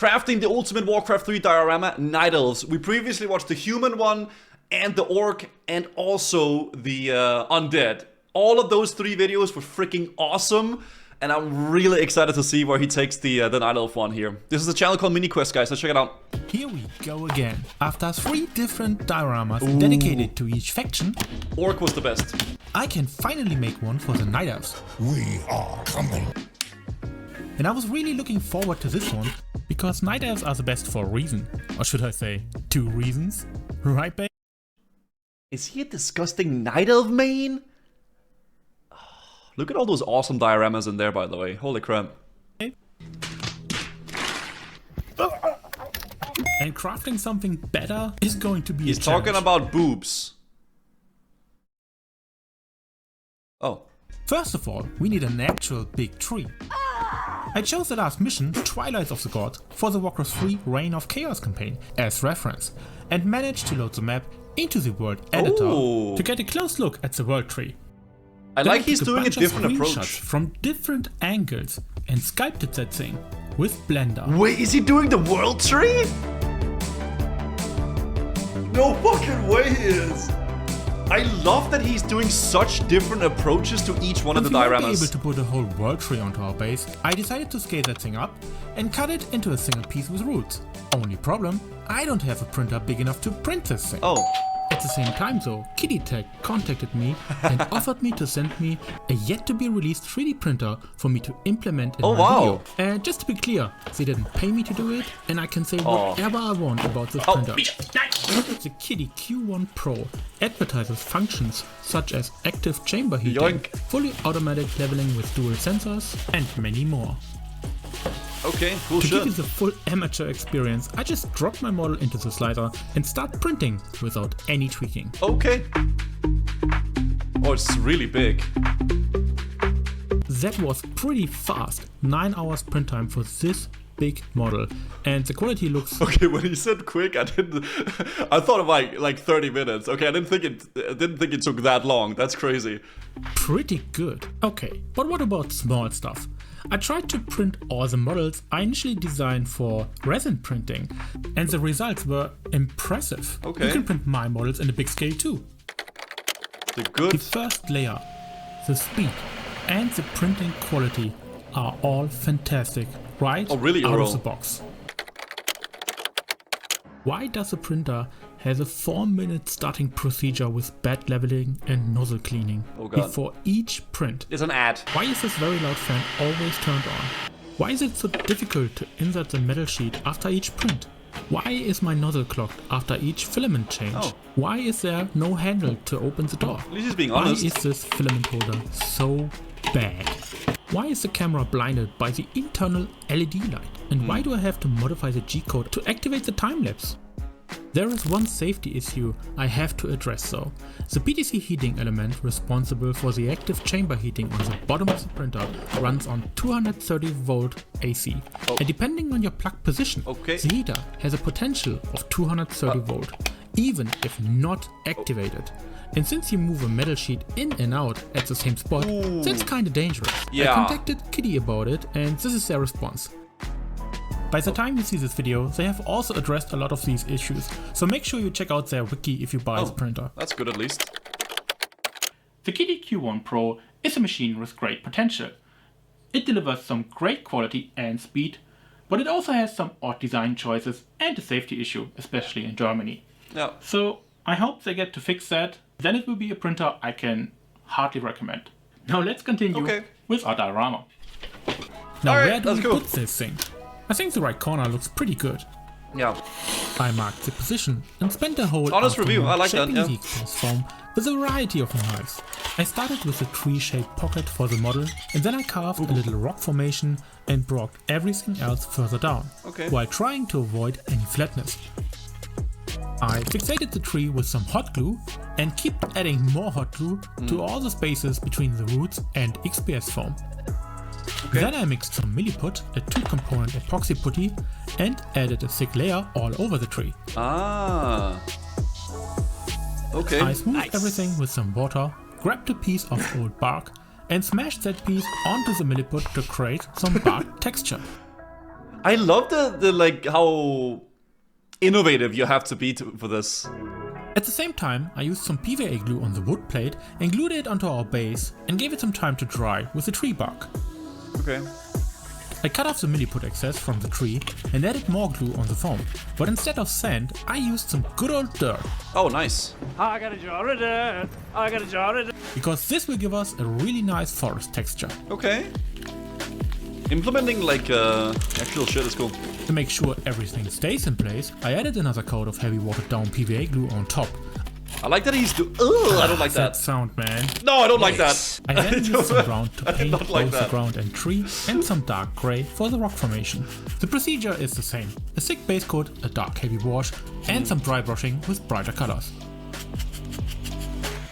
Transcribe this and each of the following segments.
Crafting the ultimate Warcraft 3 diorama, Night Elves. We previously watched the human one, and the orc, and also the undead. All of those 3 videos were freaking awesome, and I'm really excited to see where he takes the Night Elf one here. This is a channel called MiniQuest, guys, so check it out. Here we go again. After 3 different dioramas dedicated to each faction, Orc was the best. I can finally make one for the Night Elves. We are coming. And I was really looking forward to this one, because Night Elves are the best for a reason. Or should I say, 2 reasons? Right, babe? Is he a disgusting Night Elf main? Oh, look at all those awesome dioramas in there, by the way. Holy crap. And crafting something better is going to be He's a challenge. talking about boobs. Oh. First of all, we need an actual big tree. I chose the last mission, Twilight of the Gods, for the Warcraft 3 Reign of Chaos campaign as reference, and managed to load the map into the world editor to get a close look at the world tree. I Then like he's doing a different approach. From different angles and sculpted that thing with Blender. Wait, is he doing the world tree? No fucking way he is. I love that he's doing such different approaches to each one of the Since we weren't dioramas. able to put a whole world tree onto our base, I decided to scale that thing up and cut it into a single piece with roots. Only problem, I don't have a printer big enough to print this thing. Oh. At the same time though, Kitty Tech contacted me and offered me to send me a yet to be released 3D printer for me to implement in my video. And just to be clear, they didn't pay me to do it, and I can say whatever I want about this printer. The Kitty Q1 Pro advertises functions such as active chamber heating, fully automatic leveling with dual sensors, and many more. Okay, cool To shit. give you the full amateur experience, I just drop my model into the slider and start printing without any tweaking. Okay. Oh, it's really big. That was pretty fast, 9 hours print time for this big model, and the quality looks... Okay, when he said quick, I thought of like 30 minutes. Okay, I didn't think it took that long. That's crazy. Pretty good. Okay, but what about small stuff? I tried to print all the models I initially designed for resin printing, and the results were impressive. Okay. You can print my models in a big scale too. The first layer, the speed, and the printing quality are all fantastic right out of the box. Why does the printer has a 4-minute starting procedure with bed leveling and nozzle cleaning before each print? It's an ad. Why is this very loud fan always turned on? Why is it so difficult to insert the metal sheet after each print? Why is my nozzle clogged after each filament change? Why is there no handle to open the door? At least he's being honest. Why is this filament holder so bad? Why is the camera blinded by the internal LED light? And why do I have to modify the G-code to activate the time-lapse? There is one safety issue I have to address though. The PTC heating element responsible for the active chamber heating on the bottom of the printer runs on 230 volt AC. And depending on your plug position, the heater has a potential of 230 volt, even if not activated. And since you move a metal sheet in and out at the same spot, that's kinda dangerous. I contacted Kitty about it, and this is their response. By the time you see this video, they have also addressed a lot of these issues, so make sure you check out their wiki if you buy the printer. That's good at least. The Kitty Q1 Pro is a machine with great potential. It delivers some great quality and speed, but it also has some odd design choices and a safety issue, especially in Germany. Yeah. So I hope they get to fix that, then it will be a printer I can hardly recommend. Now let's continue with our diorama. Now where do we put this thing? I think the right corner looks pretty good. Yeah. I marked the position and spent the whole honest review, I like that, shaping the exposed foam with a variety of knives. I started with a tree-shaped pocket for the model, and then I carved a little rock formation and brought everything else further down, while trying to avoid any flatness. I fixated the tree with some hot glue and kept adding more hot glue to all the spaces between the roots and XPS foam. Then I mixed some milliput, a 2-component epoxy putty, and added a thick layer all over the tree. Okay. I smoothed everything with some water, grabbed a piece of old bark, and smashed that piece onto the milliput to create some bark texture. I love the like how innovative you have to be for this. At the same time, I used some PVA glue on the wood plate and glued it onto our base and gave it some time to dry with the tree bark. Okay. I cut off the milliput excess from the tree and added more glue on the foam, but instead of sand, I used some good old dirt. Oh, nice. I got a jar of dirt. I got a jar of dirt. Because this will give us a really nice forest texture. Okay. Implementing like actual shit is cool. To make sure everything stays in place, I added another coat of heavy watered down PVA glue on top. I like that he's I don't like that. Sound, man. No, I don't like that. I then used some ground to paint not like both the that. ground and tree and some dark grey for the rock formation. The procedure is the same. A thick base coat, a dark heavy wash and some dry brushing with brighter colors.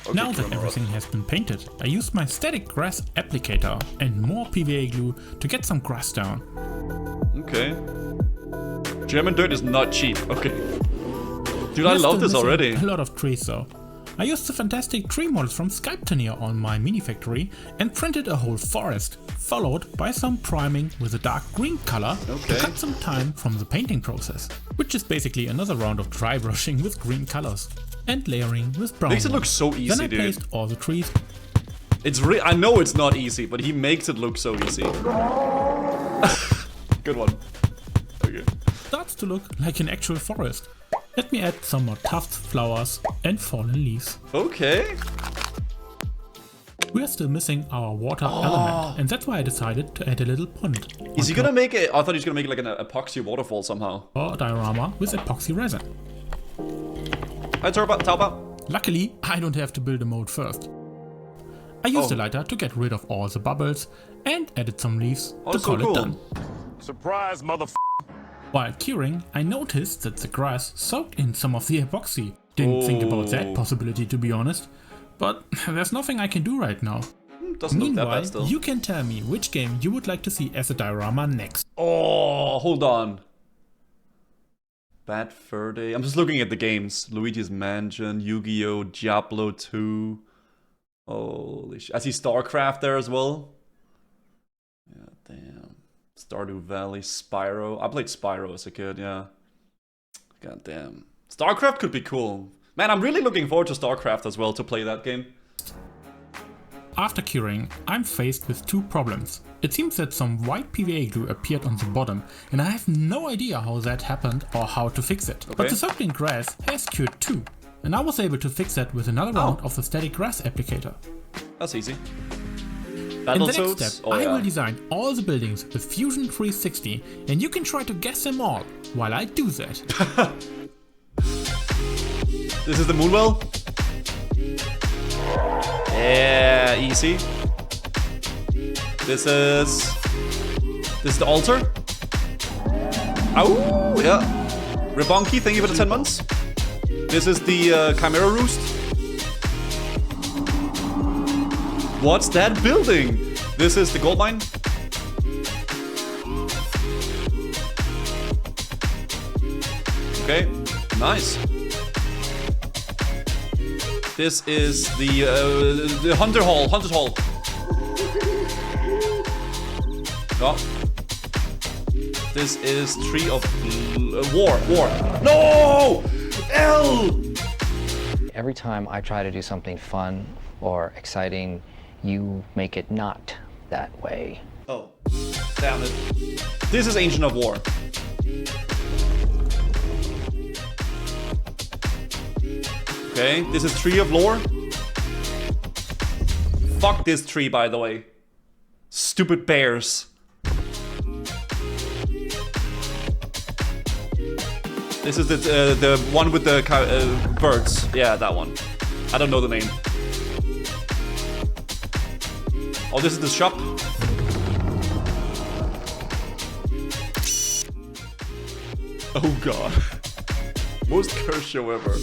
Okay, Now that everything has been painted, I used my static grass applicator and more PVA glue to get some grass down. Okay. German dirt is not cheap. Okay. Dude, I We're love still this missing already. A lot of trees though. I used the fantastic tree models from Sculptania on my mini factory and printed a whole forest, followed by some priming with a dark green color Okay. to cut some time from the painting process, which is basically another round of dry brushing with green colors and layering with brown. Makes it look ones. so easy, Then I dude. placed all the trees. It's I know it's not easy, but he makes it look so easy. Good one. Okay. Starts to look like an actual forest. Let me add some more tufts, flowers and fallen leaves. Okay. We are still missing our water element, and that's why I decided to add a little pond. Is he gonna make it? I thought he was gonna make like an epoxy waterfall somehow. Or diorama with epoxy resin. Hi, Tauba. Luckily, I don't have to build a mold first. I used a lighter to get rid of all the bubbles and added some leaves to that's so call cool. it done. Surprise, motherfucker. While curing, I noticed that the grass soaked in some of the epoxy. Didn't think about that possibility, to be honest. But there's nothing I can do right now. Doesn't look that Meanwhile, bad still. you can tell me which game you would like to see as a diorama next. Oh, hold on. Bad Fur Day. I'm just looking at the games. Luigi's Mansion, Yu-Gi-Oh, Diablo 2. Holy shit. I see StarCraft there as well. Yeah, damn. Stardew Valley, Spyro. I played Spyro as a kid, yeah. God damn. StarCraft could be cool. Man, I'm really looking forward to StarCraft as well, to play that game. After curing, I'm faced with two problems. It seems that some white PVA glue appeared on the bottom, and I have no idea how that happened or how to fix it. But the soaked-in grass has cured too, and I was able to fix that with another round of the static grass applicator. That's easy. In the Battletoads? next step, Oh, I yeah. will design all the buildings with Fusion 360, and you can try to guess them all while I do that. This is the Moonwell? Yeah, easy. This is the altar. Oh, yeah. Rebonky, thank you for the 10 months. This is the Chimera Roost. What's that building? This is the gold mine. Okay, nice. This is the Hunter's Hall. Oh. This is Tree of War. No! L! Every time I try to do something fun or exciting, you make it not that way. Oh, damn it. This is Ancient of War. Okay, this is Tree of Lore. Fuck this tree, by the way. Stupid bears. This is the one with the birds. Yeah, that one. I don't know the name. Oh, this is the shop. Oh god. Most cursed show ever.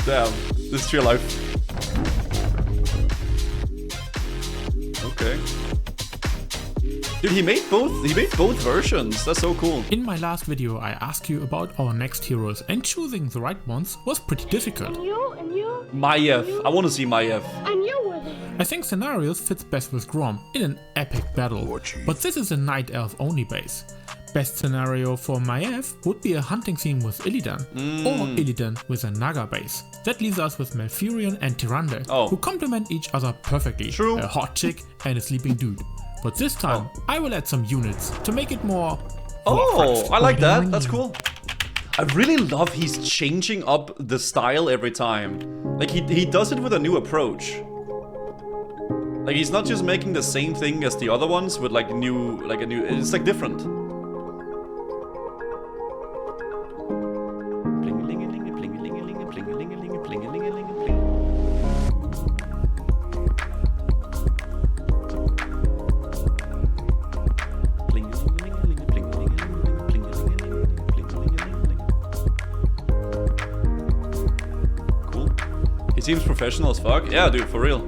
Damn, this is real life. Okay. Dude, he made both versions. That's so cool. In my last video, I asked you about our next heroes, and choosing the right ones was pretty difficult. And you, Maiev. I want to see Maiev. and you were there. I think Scenarios fits best with Grom in an epic battle, but this is a Night Elf only base. Best scenario for Maiev would be a hunting scene with Illidan, or Illidan with a Naga base. That leaves us with Malfurion and Tyrande, who complement each other perfectly. True. A hot chick and a sleeping dude. But this time, I will add some units to make it more Warcraft. I like that. That's cool. I really love he's changing up the style every time. Like he does it with a new approach. Like he's not just making the same thing as the other ones with like it's like different. He seems professional as fuck. Yeah, dude, for real.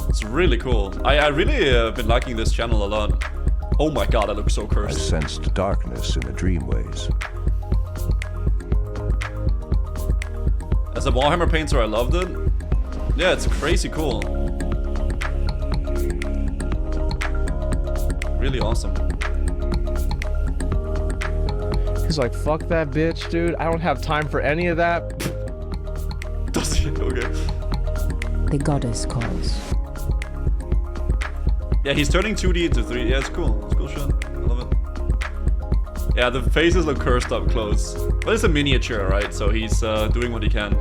It's really cool. I really been liking this channel a lot. Oh my god, I look so I cursed. sensed darkness in the dreamways. As a Warhammer painter, I loved it. Yeah, it's crazy cool. Really awesome. He's like, fuck that bitch, dude. I don't have time for any of that. Does he? Okay. The goddess calls. Yeah, he's turning 2D into 3D. Yeah, it's cool. It's cool shit. I love it. Yeah, the faces look cursed up close. But it's a miniature, right? So he's doing what he can.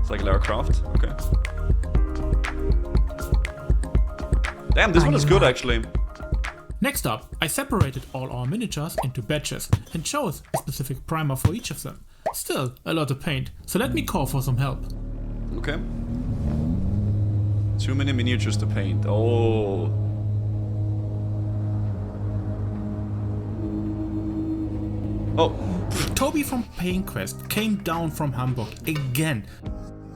It's like Lara Croft. Okay. Damn, this one is good actually. Next up, I separated all our miniatures into batches and chose a specific primer for each of them. Still a lot to paint, so let me call for some help. Okay. Too many miniatures to paint. Oh. Oh. Toby from Pain Quest came down from Hamburg again.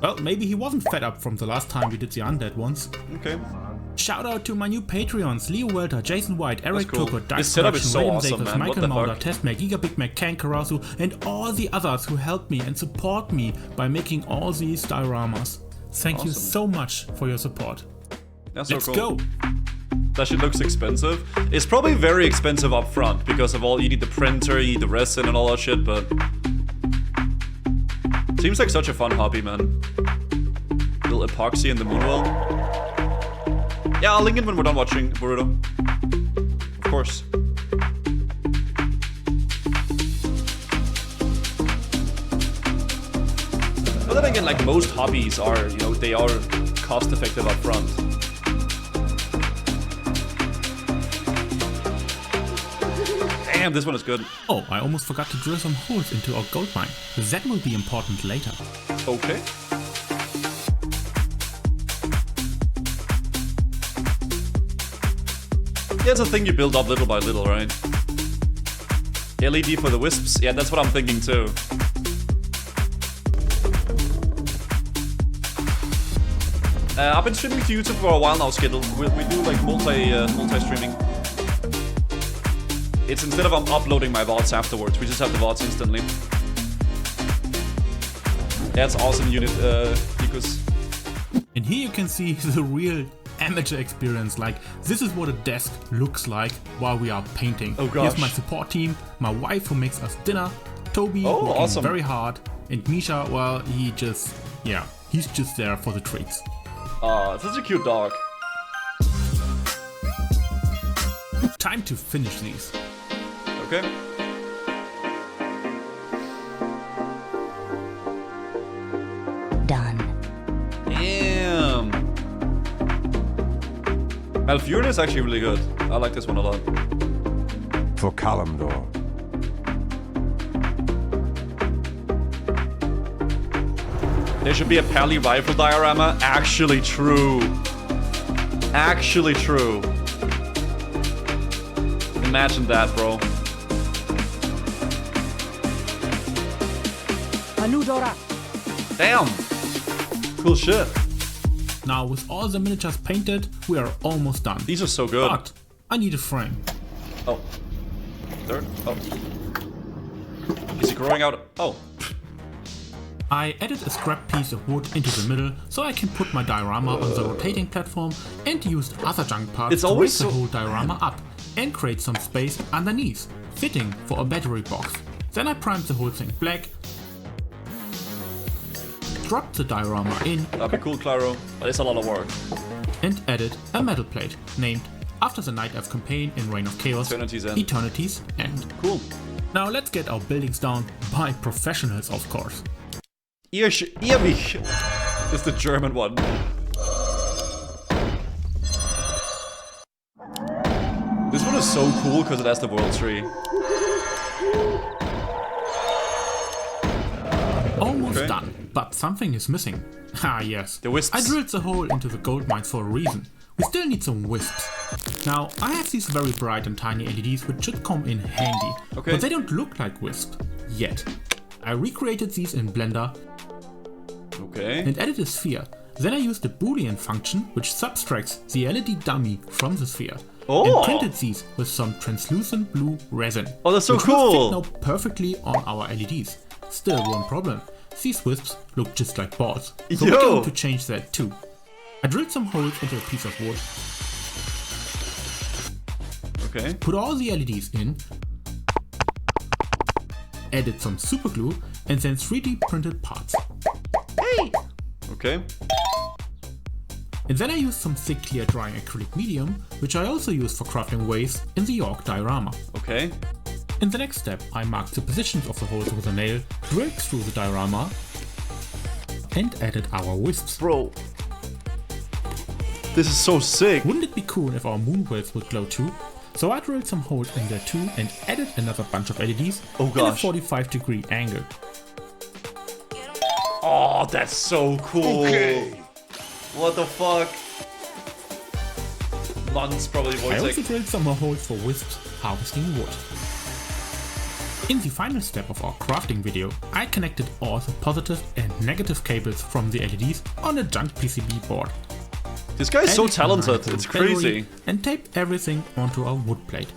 Well, maybe he wasn't fed up from the last time we did the undead ones. Okay. Shout out to my new Patreons, Leo Welter, Jason White, Eric cool. Turco, This setup is so awesome, man. Michael What the Mauder, fuck? Testmac, Giga Big Mac, Ken Karasu, and all the others who helped me and support me by making all these dioramas. Thank you so much for your support. That's so Let's cool. go! That shit looks expensive. It's probably very expensive up front because of all, you need the printer, you need the resin and all that shit, but seems like such a fun hobby, man. Little epoxy in the Moonwell. Yeah, I'll link it when we're done watching Boruto. Of course. But then again, like most hobbies are, you know, they are cost effective up front. Damn, this one is good. Oh, I almost forgot to drill some holes into our gold mine. That will be important later. Okay. Yeah, it's a thing you build up little by little, right? LED for the wisps? Yeah, that's what I'm thinking too. I've been streaming to YouTube for a while now, Skittle. We do like multi-streaming. It's instead of uploading my VODs afterwards, we just have the VODs instantly. Yeah, it's awesome unit, Nikus. And here you can see the real amateur experience. Like, this is what a desk looks like while we are painting. Oh gosh. Here's my support team, my wife who makes us dinner, Toby working awesome. very hard, and Misha, well, he's just there for the treats. Aw, such a cute dog. Time to finish these. Okay. Done. Damn. Malfurion is actually really good. I like this one a lot. For Kalimdor. There should be a Pally rifle diorama. Actually true. Actually true. Imagine that, bro. Anudora. Damn. Cool shit. Now, with all the miniatures painted, we are almost done. These are so good. But I need a frame. Oh. Third? Oh. Is he growing out? Oh. I added a scrap piece of wood into the middle so I can put my diorama on the rotating platform and used other junk parts to raise the whole diorama up and create some space underneath, fitting for a battery box. Then I primed the whole thing black, dropped the diorama in. That'd be cool, Claro, but it's a lot of work. And added a metal plate named after the Night Elf campaign in Reign of Chaos, Eternity's End. Cool. Now let's get our buildings down by professionals, of course. Ewig is the German one. This one is so cool because it has the world tree. Almost done, but something is missing. Ah yes, the wisps. I drilled the hole into the gold mines for a reason. We still need some wisps. Now, I have these very bright and tiny LEDs which should come in handy, but they don't look like wisps yet. I recreated these in Blender and added a sphere. Then I used the Boolean function which subtracts the LED dummy from the sphere and printed these with some translucent blue resin. Oh, that's so which cool! will fit now perfectly on our LEDs. Still one problem. These wisps look just like balls, so we're going to change that too. I drilled some holes into a piece of wood. Put all the LEDs in. Added some super glue and then 3D printed parts. And then I used some thick clear drying acrylic medium, which I also used for crafting waves in the York diorama. In the next step, I marked the positions of the holes with a nail, drilled through the diorama, and added our wisps. Bro, this is so sick. Wouldn't it be cool if our moon waves would glow too? So I drilled some holes in there too and added another bunch of LEDs in a 45-degree angle. Oh, that's so cool. What the fuck? Months probably voicing. I also drilled some more holes for wisps harvesting wood. In the final step of our crafting video, I connected all the positive and negative cables from the LEDs on a junk PCB board. This guy is so talented, it's crazy. And taped everything onto our wood plate.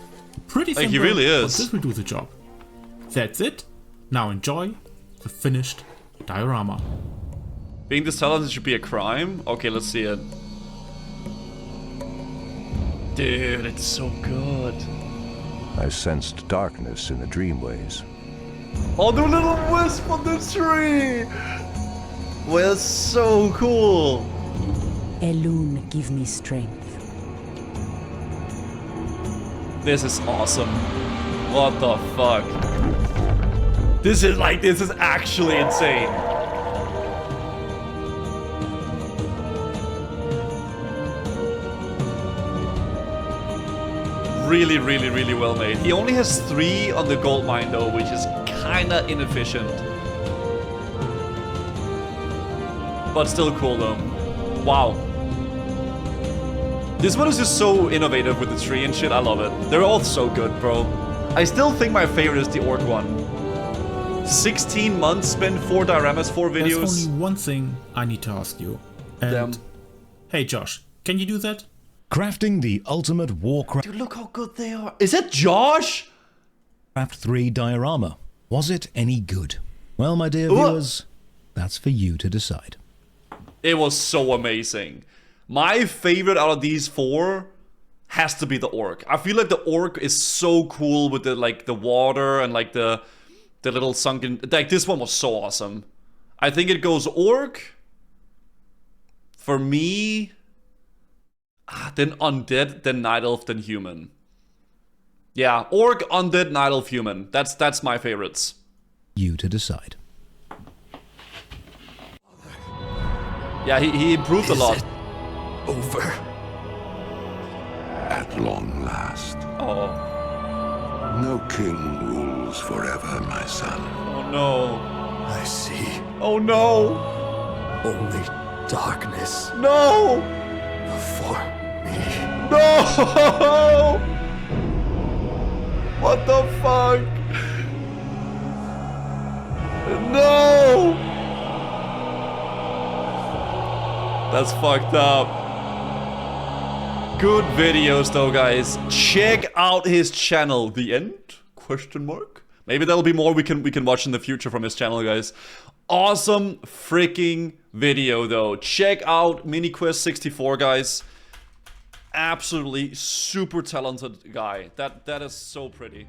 Pretty simple, he really is. But this will do the job. That's it. Now enjoy the finished diorama. Being this talented should be a crime? Okay, let's see it. Dude, it's so good. I sensed darkness in the dreamways. Oh, the little wisp on the tree! Well, so cool. Elune, give me strength. This is awesome. What the fuck? This is actually insane. Really, really, really well made. He only has 3 on the gold mine though, which is kinda inefficient. But still cool though. Wow. This one is just so innovative with the tree and shit, I love it. They're all so good, bro. I still think my favorite is the orc one. 16 months, spent 4 dioramas, 4 videos. There's only one thing I need to ask you. And hey Josh, can you do that? Crafting the ultimate Warcraft. Dude, look how good they are. Is that Josh? Warcraft 3 diorama. Was it any good? Well, my dear viewers, that's for you to decide. It was so amazing. My favorite out of these 4 has to be the orc. I feel like the orc is so cool with the the water and the little sunken. Like this one was so awesome. I think it goes orc. For me, then undead, then night elf, then human. Yeah, orc, undead, night elf, human. That's my favorites. You to decide. Yeah, he improved a lot. Over. At long last. Oh. No king rules forever, my son. Oh no. I see. Oh no. Only darkness. No. Before me. No. What the fuck? No. That's fucked up. Good videos though, guys. Check out his channel. The end? Question mark? Maybe there'll be more we can watch in the future from his channel, guys. Awesome freaking video though. Check out MiniQuest64, guys. Absolutely super talented guy. That is so pretty.